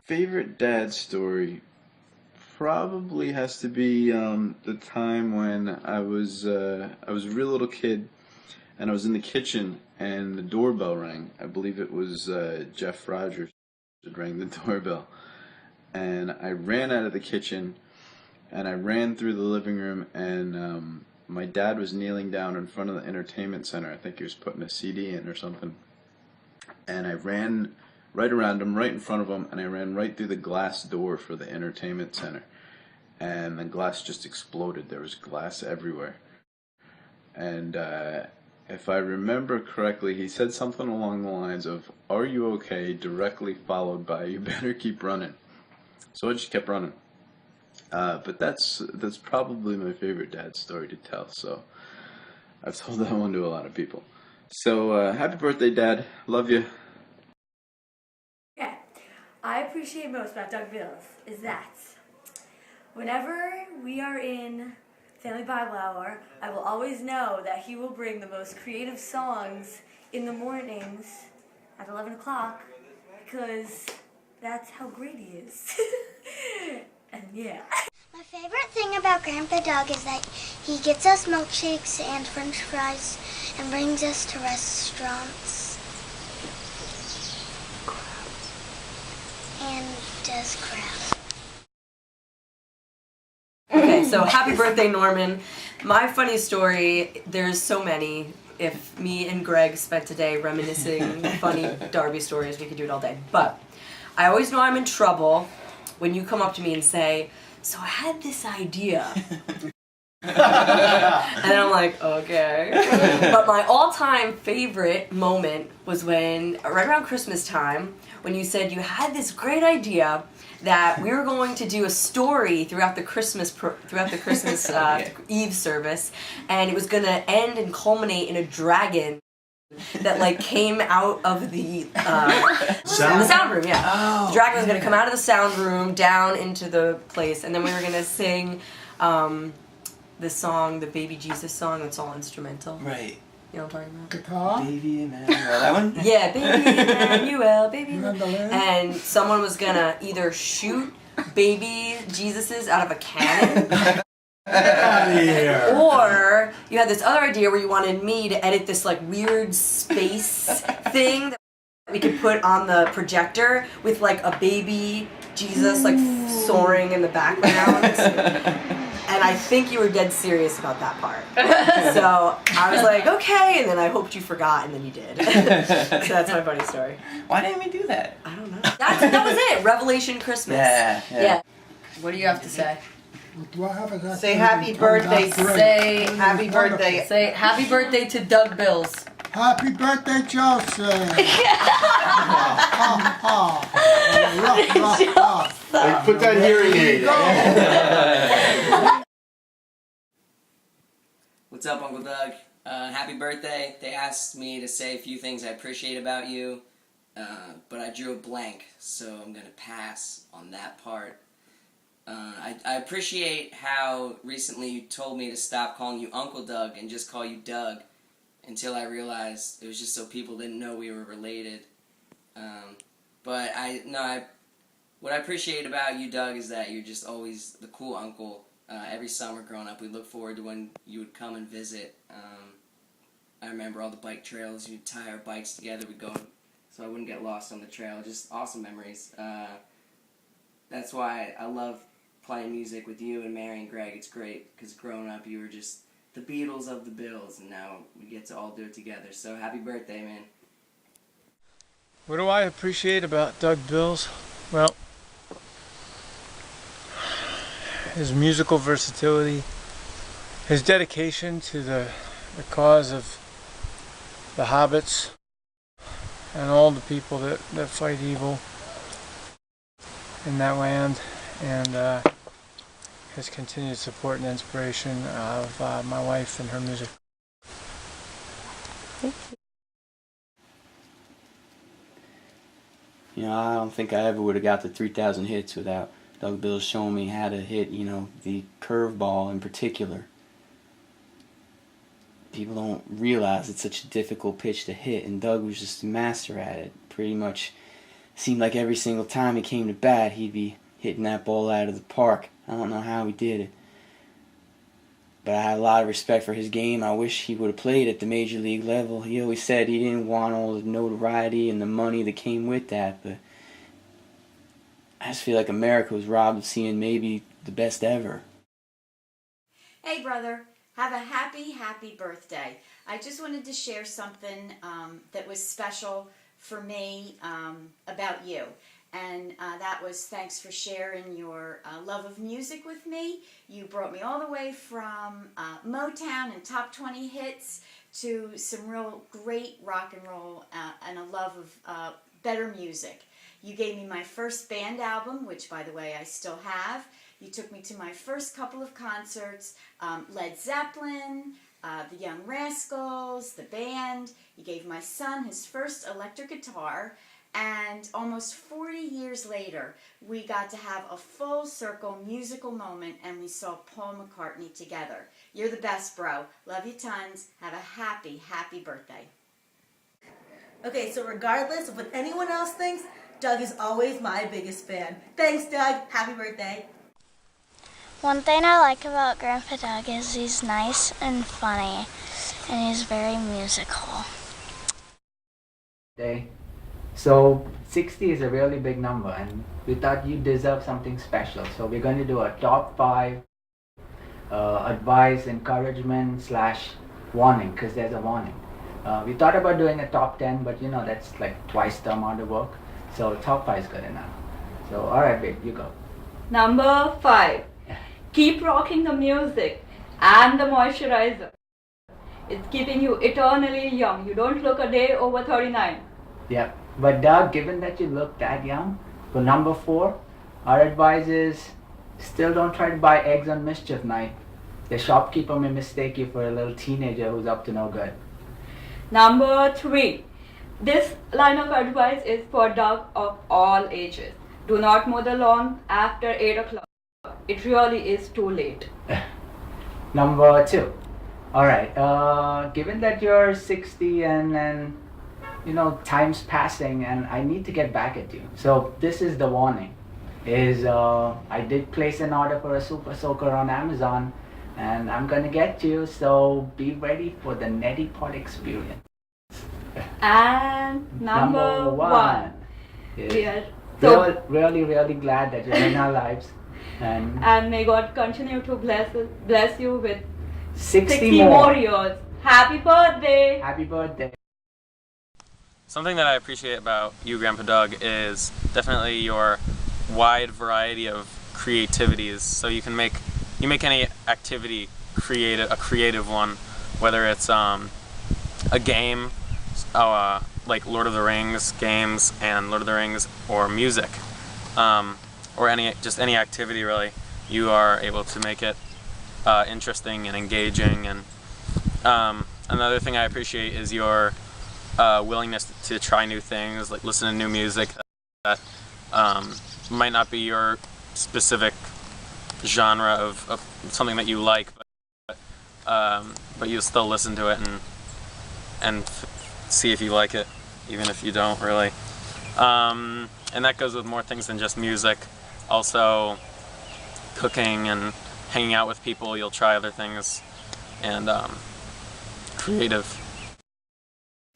Favorite dad story probably has to be the time when I was a real little kid and I was in the kitchen and the doorbell rang. I believe it was Jeff Rogers that rang the doorbell, and I ran out of the kitchen and I ran through the living room, and my dad was kneeling down in front of the entertainment center. I think he was putting a CD in or something, and I ran right around him, right in front of him, and I ran right through the glass door for the entertainment center. And the glass just exploded. There was glass everywhere. And if I remember correctly, he said something along the lines of, "Are you okay?" directly followed by, "You better keep running." So I just kept running. But that's probably my favorite dad story to tell. So I've told that one to a lot of people. So happy birthday, Dad. Love you. I appreciate most about Doug Bills is that whenever we are in Family Bible Hour, I will always know that he will bring the most creative songs in the mornings at 11 o'clock because that's how great he is. And yeah. My favorite thing about Grandpa Doug is that he gets us milkshakes and french fries and brings us to restaurants. And does crafts. Okay, so happy birthday, Norman. My funny story, there's so many. If me and Greg spent today reminiscing funny Darby stories, we could do it all day. But I always know I'm in trouble when you come up to me and say, "So I had this idea." And I'm like, okay. But my all-time favorite moment was when, right around Christmas time, when you said you had this great idea that we were going to do a story throughout the Christmas Eve service, and it was going to end and culminate in a dragon that like came out of the sound room. Yeah, the dragon was going to come out of the sound room down into the place, and then we were going to sing the song, the Baby Jesus song. That's all instrumental. Right. You know what I'm talking about? Guitar? Baby Emmanuel. That one? Yeah, Baby Emmanuel, Baby Emmanuel. And someone was gonna either shoot baby Jesuses out of a cannon. Or you had this other idea where you wanted me to edit this like weird space thing that we could put on the projector with like a baby Jesus like soaring in the background. And I think you were dead serious about that part. So I was like, okay, and then I hoped you forgot, and then you did. So that's my funny story. Why didn't we do that? I don't know. That was it. Revelation Christmas. Yeah. What do you have to say? Do I have a Say happy birthday. Say happy birthday. Say happy birthday to Doug Bills. Happy birthday, Joseph! Put that hearing aid. What's up, Uncle Doug? Happy birthday. They asked me to say a few things I appreciate about you, but I drew a blank, so I'm going to pass on that part. I appreciate how recently you told me to stop calling you Uncle Doug and just call you Doug, until I realized it was just so people didn't know we were related. But what I appreciate about you, Doug, is that you're just always the cool uncle. Every summer growing up, we look forward to when you would come and visit. I remember all the bike trails. You'd tie our bikes together. We'd go so I wouldn't get lost on the trail. Just awesome memories. That's why I love playing music with you and Mary and Greg. It's great because growing up, you were just the Beatles of the Bills, and now we get to all do it together. So happy birthday, man. What do I appreciate about Doug Bills? Well, his musical versatility, his dedication to the cause of the hobbits and all the people that fight evil in that land, and his continued support and inspiration of my wife and her music. Thank you. You know, I don't think I ever would have got the 3,000 hits without Doug Bills showing me how to hit, the curveball in particular. People don't realize it's such a difficult pitch to hit, and Doug was just a master at it. Pretty much seemed like every single time he came to bat, he'd be hitting that ball out of the park. I don't know how he did it. But I had a lot of respect for his game. I wish he would have played at the major league level. He always said he didn't want all the notoriety and the money that came with that, but I just feel like America was robbed of seeing maybe the best ever. Hey brother, have a happy birthday. I just wanted to share something that was special for me about you. And that was thanks for sharing your love of music with me. You brought me all the way from Motown and top 20 hits to some real great rock and roll and a love of better music. You gave me my first band album, which by the way I still have. You took me to my first couple of concerts, Led Zeppelin, the Young Rascals, the band. You gave my son his first electric guitar. And almost 40 years later, we got to have a full circle musical moment and we saw Paul McCartney together. You're the best, bro. Love you tons. Have a happy birthday. Okay, so regardless of what anyone else thinks, Doug is always my biggest fan. Thanks, Doug. Happy birthday. One thing I like about Grandpa Doug is he's nice and funny, and he's very musical. So 60 is a really big number, and we thought you deserve something special. So we're going to do a top 5 advice, encouragement / warning, because there's a warning. We thought about doing a top 10, but you know that's like twice the amount of work. So top 5 is good enough. So alright babe, you go. Number 5. Keep rocking the music and the moisturizer. It's keeping you eternally young. You don't look a day over 39. Yep. But Doug, given that you look that young, for number 4, our advice is still don't try to buy eggs on mischief night. The shopkeeper may mistake you for a little teenager who's up to no good. Number 3. This line of advice is for Doug of all ages. Do not mow the lawn after 8 o'clock. It really is too late. Number 2. Alright, given that you're 60 and you know, time's passing and I need to get back at you. So this is the warning. I did place an order for a Super Soaker on Amazon and I'm gonna get you, so be ready for the neti pot experience. And number 1. We are really glad that you're in our lives. And may God continue to bless you with 60 more years. Happy birthday! Happy birthday. Something that I appreciate about you, Grandpa Doug, is definitely your wide variety of creativities. So you make any activity a creative one, whether it's a game, like Lord of the Rings games and Lord of the Rings, or music, or any activity really. You are able to make it interesting and engaging. And another thing I appreciate is your willingness to try new things, like listen to new music that might not be your specific genre of something that you like, but you still listen to it and see if you like it, even if you don't really. And that goes with more things than just music. Also, cooking and hanging out with people. You'll try other things, and creative.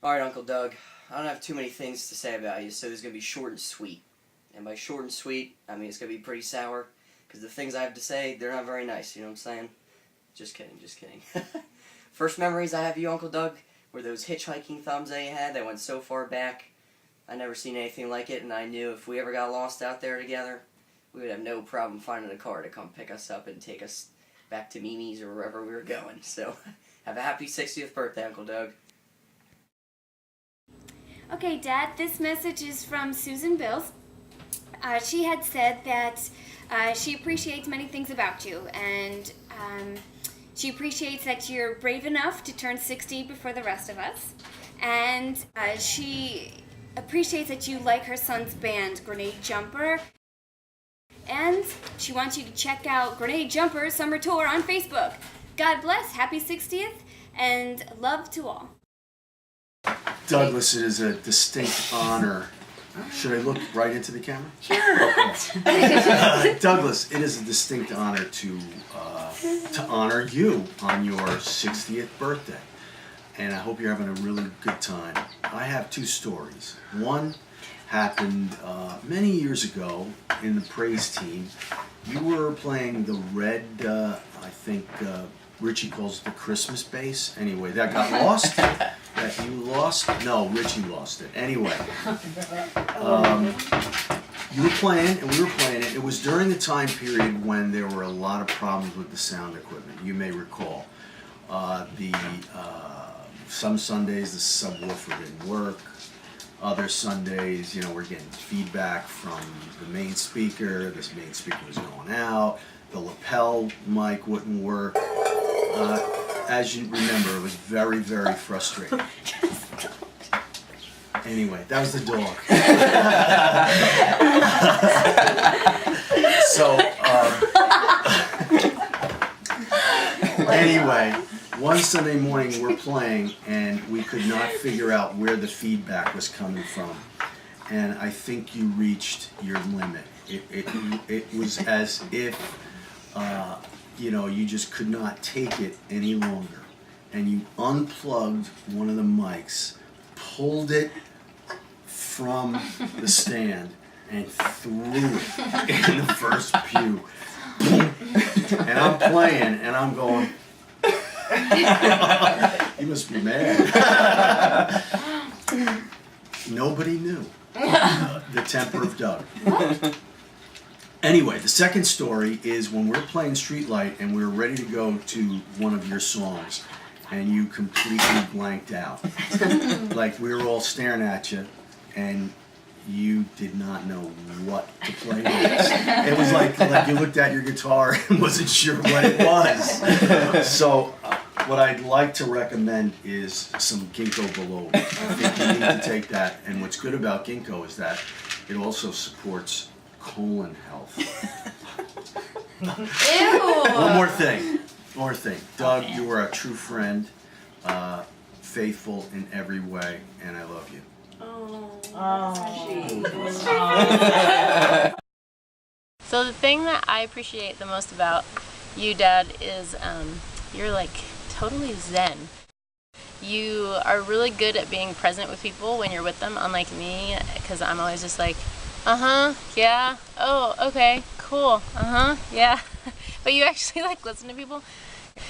Alright, Uncle Doug, I don't have too many things to say about you, so this is going to be short and sweet. And by short and sweet, I mean it's going to be pretty sour, because the things I have to say, they're not very nice, you know what I'm saying? Just kidding. First memories I have of you, Uncle Doug, were those hitchhiking thumbs that you had that went so far back. I never seen anything like it, and I knew if we ever got lost out there together, we would have no problem finding a car to come pick us up and take us back to Mimi's or wherever we were going. So, have a happy 60th birthday, Uncle Doug. Okay, Dad, this message is from Susan Bills. She had said that she appreciates many things about you, and she appreciates that you're brave enough to turn 60 before the rest of us, and she appreciates that you like her son's band, Grenade Jumper, and she wants you to check out Grenade Jumper's summer tour on Facebook. God bless, happy 60th, and love to all. Douglas, it is a distinct honor Should I look right into the camera? Sure. Douglas, it is a distinct honor to honor you on your 60th birthday. And I hope you're having a really good time. I have two stories. One happened many years ago in the praise team. You were playing the red, I think Richie calls it the Christmas bass. Anyway, that got lost. That you lost? No, Richie lost it. Anyway, you were playing and we were playing it. It was during the time period when there were a lot of problems with the sound equipment. You may recall. Some Sundays the subwoofer didn't work. Other Sundays, you know, we're getting feedback from the main speaker. This main speaker was going out. The lapel mic wouldn't work. As you remember, it was very, very frustrating. Anyway, that was the dog. Anyway, one Sunday morning we're playing and we could not figure out where the feedback was coming from. And I think you reached your limit. It was as if, you know, you just could not take it any longer. And you unplugged one of the mics, pulled it from the stand, and threw it in the first pew. And I'm playing, and I'm going, you must be mad. Nobody knew the temper of Doug. Anyway, the second story is when we're playing Streetlight and we're ready to go to one of your songs and you completely blanked out. Like we were all staring at you and you did not know what to play next. It was like you looked at your guitar and wasn't sure what it was. So what I'd like to recommend is some ginkgo biloba. I think you need to take that. And what's good about ginkgo is that it also supports colon health. Ew. One more thing. Doug, you are a true friend, faithful in every way, and I love you. So the thing that I appreciate the most about you, Dad, is you're like totally zen. You are really good at being present with people when you're with them, unlike me, because I'm always just like, yeah, oh, okay, cool, yeah. But you actually like listen to people.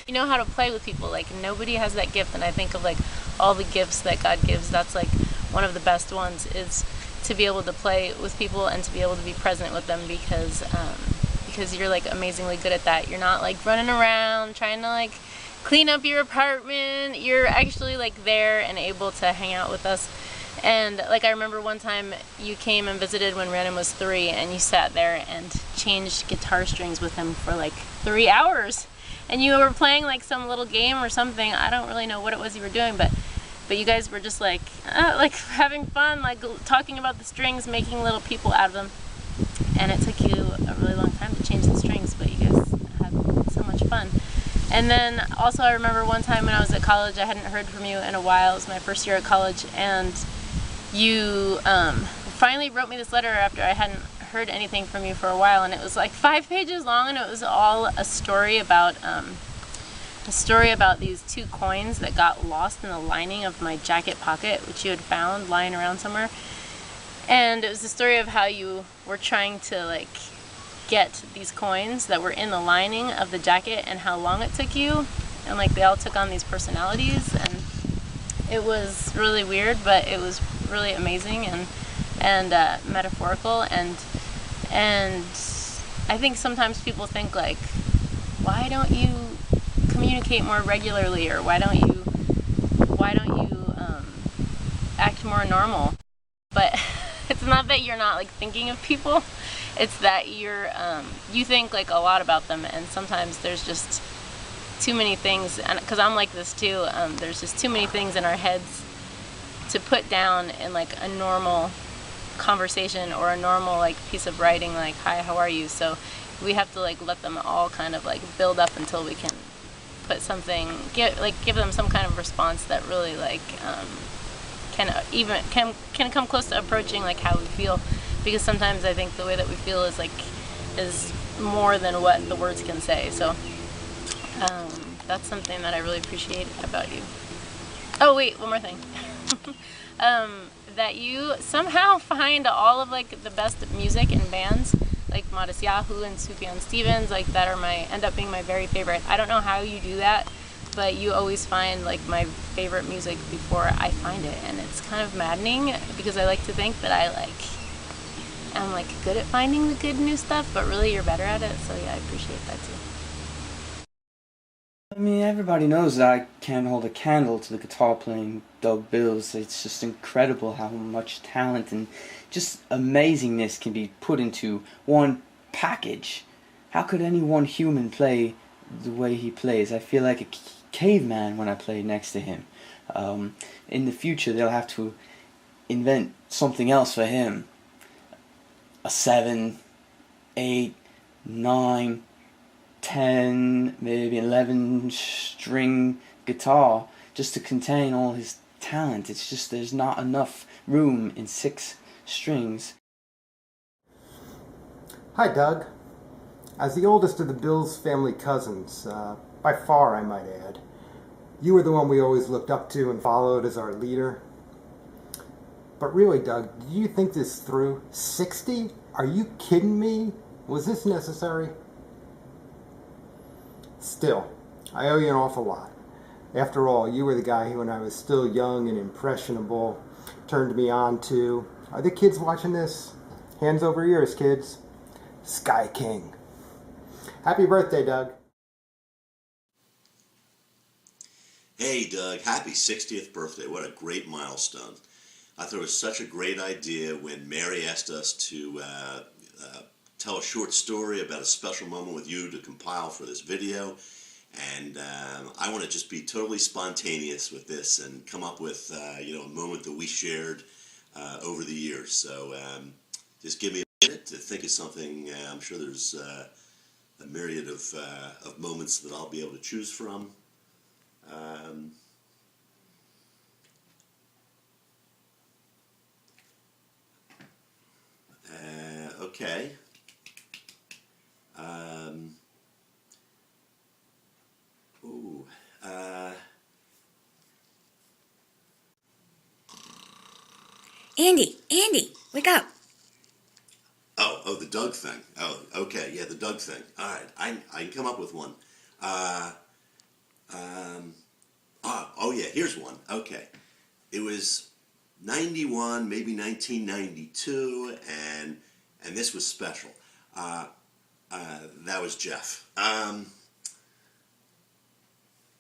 You know how to play with people. Like nobody has that gift, and I think of like all the gifts that God gives, that's like one of the best ones is to be able to play with people and to be able to be present with them because you're like amazingly good at that. You're not like running around trying to like clean up your apartment. You're actually like there and able to hang out with us. And like I remember one time you came and visited when Rhiannon was 3 and you sat there and changed guitar strings with him for like 3 hours. And you were playing like some little game or something. I don't really know what it was you were doing, but you guys were just like having fun, like talking about the strings, making little people out of them. And it took you a really long time to change the strings, but you guys had so much fun. And then also I remember one time when I was at college, I hadn't heard from you in a while. It was my first year at college, and you finally wrote me this letter after I hadn't heard anything from you for a while, and it was like 5 pages long, and it was all a story about these 2 coins that got lost in the lining of my jacket pocket, which you had found lying around somewhere. And it was the story of how you were trying to like get these coins that were in the lining of the jacket and how long it took you, and like they all took on these personalities, and it was really weird, but it was really amazing and metaphorical, and I think sometimes people think like, why don't you communicate more regularly, or why don't you act more normal? But it's not that you're not like thinking of people, it's that you think like a lot about them, and sometimes there's just too many things, and because I'm like this too, there's just too many things in our heads to put down in like a normal conversation or a normal like piece of writing, like hi, how are you? So we have to like let them all kind of like build up until we can put something, give them some kind of response that really like can come close to approaching like how we feel, because sometimes I think the way that we feel is more than what the words can say. So that's something that I really appreciate about you. Oh wait, one more thing. That you somehow find all of like the best music in bands like Modest Yahoo and Sufjan Stevens, like that end up being my very favorite. I don't know how you do that, but you always find like my favorite music before I find it, and it's kind of maddening because I like to think that I'm like good at finding the good new stuff, but really you're better at it. So yeah, I appreciate that too. I mean, everybody knows that I can't hold a candle to the guitar playing Doug Bills. It's just incredible how much talent and just amazingness can be put into one package. How could any one human play the way he plays? I feel like a caveman when I play next to him. In the future, they'll have to invent something else for him. A 7, 8, 9, 10, maybe 11 string guitar just to contain all his talent. It's just there's not enough room in 6 strings. Hi, Doug. As the oldest of the Bills family cousins, by far I might add, you were the one we always looked up to and followed as our leader. But really, Doug, do you think this through? 60? Are you kidding me? Was this necessary? Still, I owe you an awful lot. After all, you were the guy who, when I was still young and impressionable, turned me on to, are the kids watching this? Hands over ears, kids. Sky King. Happy birthday, Doug. Hey, Doug, happy 60th birthday. What a great milestone. I thought it was such a great idea when Mary asked us to tell a short story about a special moment with you to compile for this video. And I want to just be totally spontaneous with this and come up with a moment that we shared over the years. So just give me a minute to think of something. I'm sure there's a myriad of moments that I'll be able to choose from. Okay. Andy, wake up. Oh, the Doug thing. Oh, okay, yeah, the Doug thing. All right, I can come up with one. Oh yeah, here's one. Okay, it was 91, maybe 1992, and this was special. That was Jeff.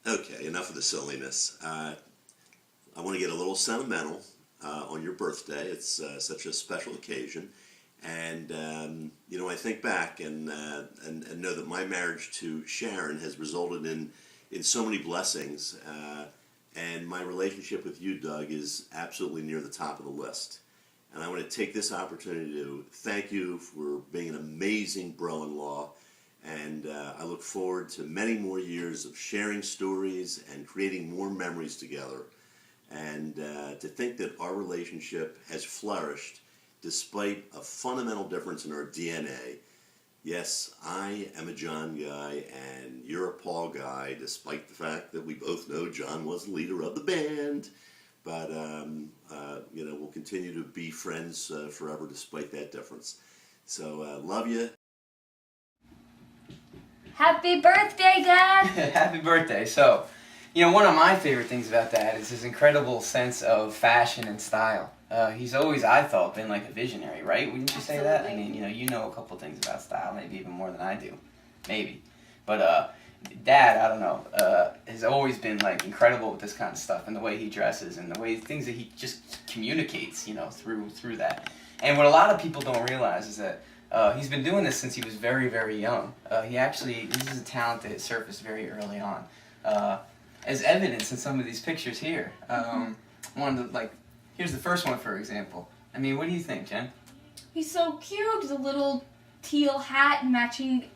Okay, enough of the silliness. I want to get a little sentimental on your birthday. It's such a special occasion. And, I think back and know that my marriage to Sharon has resulted in so many blessings. And my relationship with you, Doug, is absolutely near the top of the list. And I want to take this opportunity to thank you for being an amazing bro-in-law. And I look forward to many more years of sharing stories and creating more memories together. And to think that our relationship has flourished despite a fundamental difference in our DNA. Yes, I am a John guy and you're a Paul guy, despite the fact that we both know John was the leader of the band. But, we'll continue to be friends forever despite that difference. So, love you. Happy birthday, Dad! Happy birthday. So, one of my favorite things about Dad is his incredible sense of fashion and style. He's always, I thought, been like a visionary, right? Wouldn't you say that? I mean, you know a couple things about style, maybe even more than I do. Maybe. But Dad, I don't know, has always been like incredible with this kind of stuff and the way he dresses and the way things that he just communicates, through that. And what a lot of people don't realize is that he's been doing this since he was very, very young. This is a talent that surfaced very early on. As evidence in some of these pictures here. Here's the first one, for example. I mean, what do you think, Jen? He's so cute. The little teal hat and matching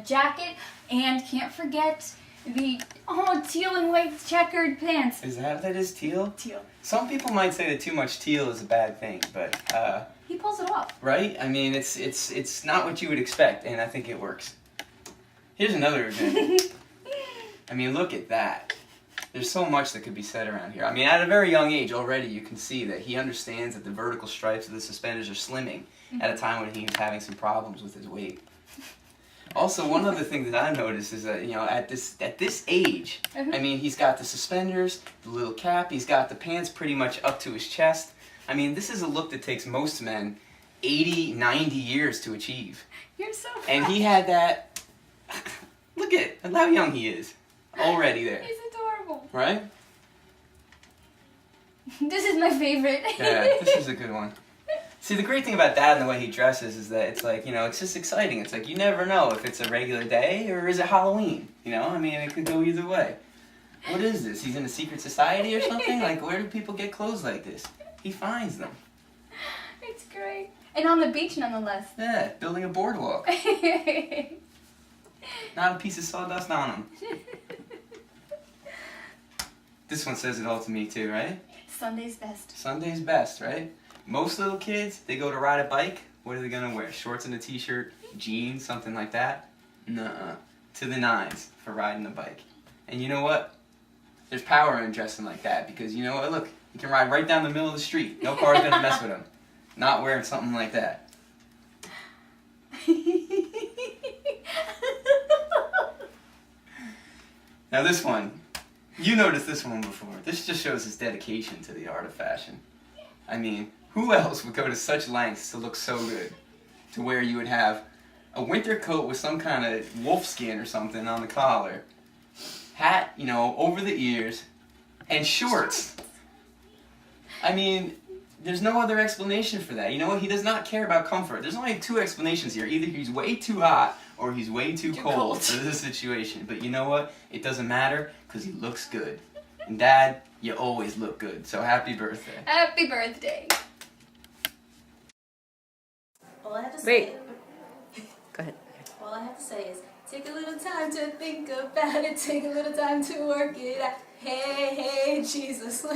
jacket. And can't forget The teal and white checkered pants. Is that what it is, teal? Teal. Some people might say that too much teal is a bad thing, but He pulls it off. right? I mean, it's not what you would expect, and I think it works. Here's another example. I mean, look at that. There's so much that could be said around here. I mean, at a very young age already, you can see that he understands that the vertical stripes of the suspenders are slimming at a time when he's having some problems with his weight. Also, one other thing that I noticed is that, you know, at this age, I mean, he's got the suspenders, the little cap, he's got the pants pretty much up to his chest. I mean, this is a look that takes most men 80, 90 years to achieve. You're so funny. And he had that, look at how young he is, already there, He's adorable. right? This is my favorite. Yeah, this is a good one. See, the great thing about Dad and the way he dresses is that it's like, you know, it's just exciting. It's like you never know if it's a regular day or is it Halloween, you know? I mean, it could go either way. What is this? He's in a secret society or something? Like, where do people get clothes like this? He finds them. It's great. And on the beach, nonetheless. Yeah, building a boardwalk. Not a piece of sawdust on him. This one says it all to me too, right? Sunday's best. Sunday's best, right? Most little kids, they go to ride a bike, what are they gonna wear? Shorts and a t-shirt, jeans, something like that? Nuh-uh. To the nines for riding a bike. And you know what? There's power in dressing like that because you know what? Look, he can ride right down the middle of the street. No car's gonna mess with him. Not wearing something like that. Now this one, you noticed this one before. This just shows his dedication to the art of fashion. I mean, who else would go to such lengths to look so good? To where you would have a winter coat with some kind of wolf skin or something on the collar, hat, you know, over the ears, and shorts. I mean, there's no other explanation for that. You know what? He does not care about comfort. There's only two explanations here. Either he's way too hot or he's way too cold for this situation. But you know what? It doesn't matter because he looks good. And Dad, you always look good. So happy birthday. Happy birthday. All I have to Wait. say. Go ahead. All I have to say is take a little time to think about it. Take a little time to work it out. Hey, hey, Jesus.